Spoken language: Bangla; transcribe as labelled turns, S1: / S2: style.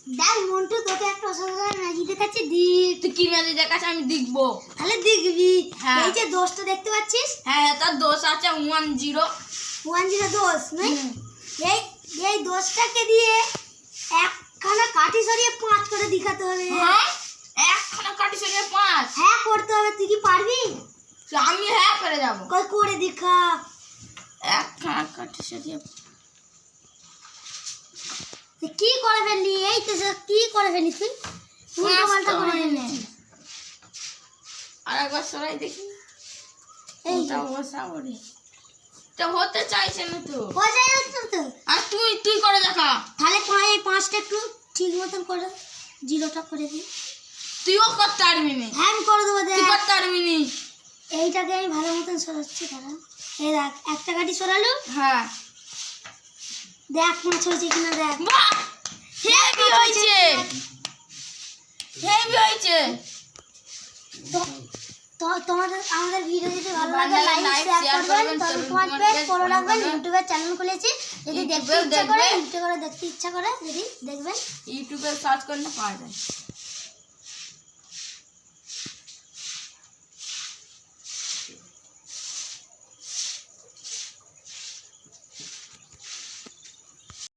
S1: দেখ মন্টু তোকে একটা অসাধারণ ম্যাজিক দেখাচ্ছি, দি
S2: তুই কি ম্যাজিক দেখাচ্ছিস আমি দেখবো।
S1: তাহলে দেখবি।
S2: হ্যাঁ।
S1: এই যে দোষটা দেখতে পাচ্ছিস,
S2: হ্যাঁ তার দোষ আছে 10।
S1: 10 দোষ নয়। এই এই দোষটাকে দিয়ে একখানা কাঠি সরিয়ে 5 করে দেখাতে হবে।
S2: হ্যাঁ একখানা কাটি সরিয়ে 5।
S1: হ্যাঁ করতে হবে, তুই কি পারবি?
S2: আমি হ্যাঁ করে যাবো।
S1: কই করে দেখা।
S2: একখানা কাটি সরিয়ে
S1: তুই কি করে ফেললি? এই তো কি করে ফেললি তুই? উল্টো পাল্টা করে ফেললি।
S2: আর একবার সরাই দেখি।
S1: এই
S2: এইটা বসা ওরে তো হতে চাইছে না তো।
S1: বোঝাই যাচ্ছে তো।
S2: আর তুই করে দেখা।
S1: তাহলে এই 5টা একটু ঠিক মতন করে 0টা করে দিই।
S2: তুইও করতে পারবি না।
S1: হ্যাঁ আমি করে দেবো।
S2: তুই
S1: দেখ
S2: করতে পারবি না।
S1: এইটাকে আমি ভালো মতন সরাচ্ছি। দাঁড়া, এই দেখ একটা কাঠি সরালো।
S2: হ্যাঁ
S1: দেখ 5 হয়েছে কিনা দেখ।
S2: বাহ হেভি হয়েছে, হেভি হয়েছে।
S1: তো তোমাদের আমাদের ভিডিও যদি ভালো লাগে লাইক শেয়ার করবেন। তরুণ কুমার পেজ ফলো রাখবেন। ইউটিউবে চ্যানেল খুলেছি, যদি দেখতে ইচ্ছা করে দেখতে ইচ্ছা করে যদি দেখবেন।
S2: ইউটিউবে সার্চ করলে পাওয়া যায়।